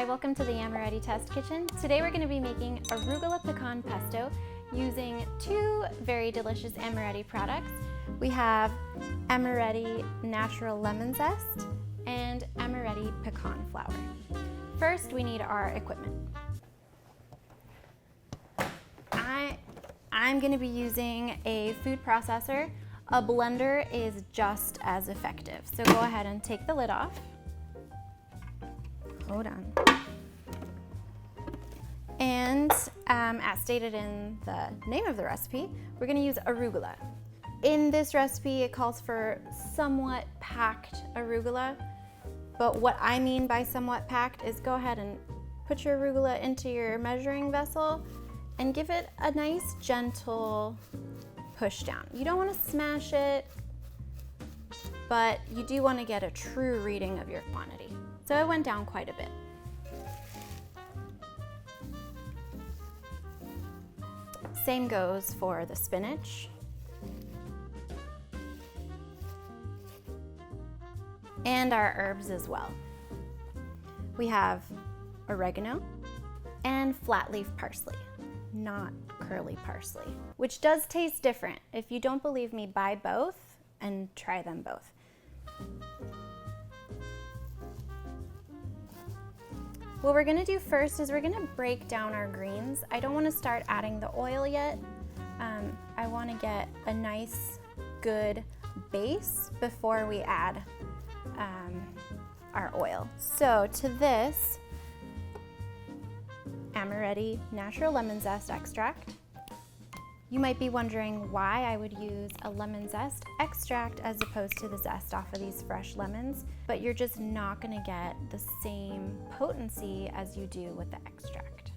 Hi, welcome to the Amoretti Test Kitchen. Today we're going to be making Arugula Pecan Pesto using two very delicious Amoretti products. We have Amoretti Natural Lemon Zest and Amoretti Pecan Flour. First, we need our equipment. I'm going to be using a food processor. A blender is just as effective. So go ahead and take the lid off. Hold on. And as stated in the name of the recipe, we're going to use arugula. In this recipe, it calls for somewhat packed arugula, but what I mean by somewhat packed is go ahead and put your arugula into your measuring vessel and give it a nice gentle push down. You don't want to smash it, but you do want to get a true reading of your quantity. So it went down quite a bit. Same goes for the spinach. And our herbs as well. We have oregano and flat leaf parsley, not curly parsley, which does taste different. If you don't believe me, buy both and try them both. What we're gonna do first is we're gonna break down our greens. I don't wanna start adding the oil yet. I wanna get a nice, good base before we add our oil. So to this, Amoretti Natural Lemon Zest Extract. You might be wondering why I would use a lemon zest extract as opposed to the zest off of these fresh lemons, but you're just not gonna get the same potency as you do with the extract.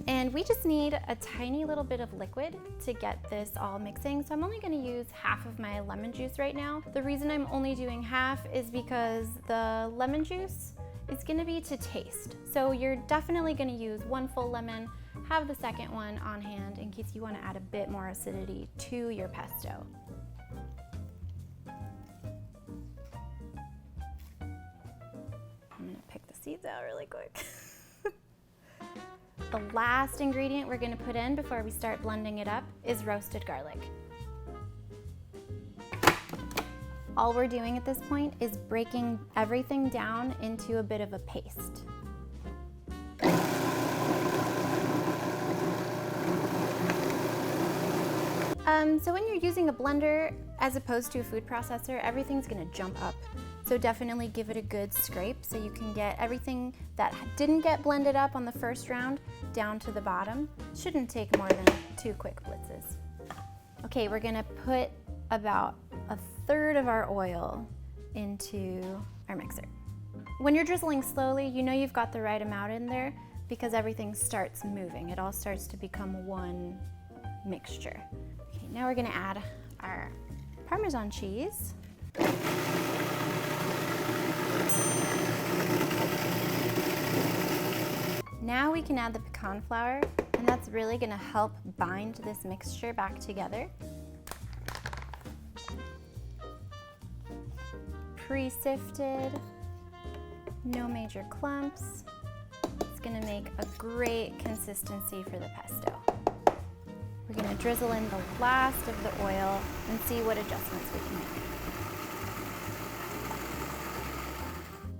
And we just need a tiny little bit of liquid to get this all mixing, so I'm only gonna use half of my lemon juice right now. The reason I'm only doing half is because the lemon juice is gonna be to taste. So you're definitely gonna use one full lemon, have the second one on hand in case you wanna add a bit more acidity to your pesto. I'm gonna pick the seeds out really quick. The last ingredient we're gonna put in before we start blending it up is roasted garlic. All we're doing at this point is breaking everything down into a bit of a paste. So when you're using a blender as opposed to a food processor, everything's gonna jump up. So definitely give it a good scrape so you can get everything that didn't get blended up on the first round down to the bottom. Shouldn't take more than 2 quick blitzes. Okay, we're gonna put about a third of our oil into our mixer. When you're drizzling slowly, you know you've got the right amount in there because everything starts moving. It all starts to become one mixture. Okay, now we're gonna add our Parmesan cheese. Now we can add the pecan flour, and that's really gonna help bind this mixture back together. Pre-sifted, no major clumps. It's gonna make a great consistency for the pesto. We're gonna drizzle in the last of the oil and see what adjustments we can make.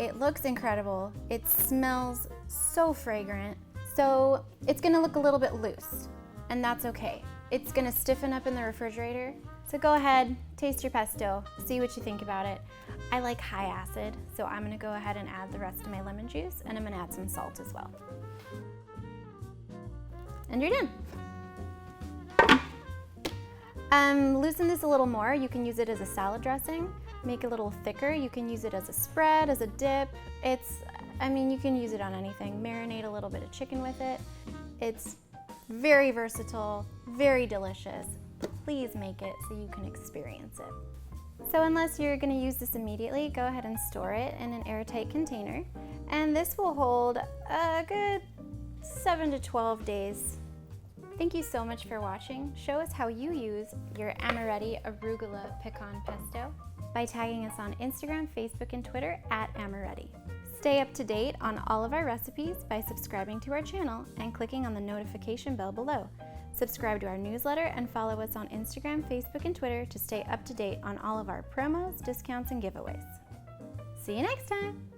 It looks incredible. It smells so fragrant. So it's gonna look a little bit loose, and that's okay. It's gonna stiffen up in the refrigerator. So go ahead, taste your pesto, see what you think about it. I like high acid, so I'm gonna go ahead and add the rest of my lemon juice, and I'm gonna add some salt as well. And you're done. Loosen this a little more. You can use it as a salad dressing, make it a little thicker. You can use it as a spread, as a dip. You can use it on anything. Marinate a little bit of chicken with it. It's very versatile, very delicious. Please make it so you can experience it. So unless you're gonna use this immediately, go ahead and store it in an airtight container. And this will hold a good 7 to 12 days. Thank you so much for watching. Show us how you use your Amoretti Arugula Pecan Pesto by tagging us on Instagram, Facebook, and Twitter @Amoretti. Stay up to date on all of our recipes by subscribing to our channel and clicking on the notification bell below. Subscribe to our newsletter and follow us on Instagram, Facebook, and Twitter to stay up to date on all of our promos, discounts, and giveaways. See you next time!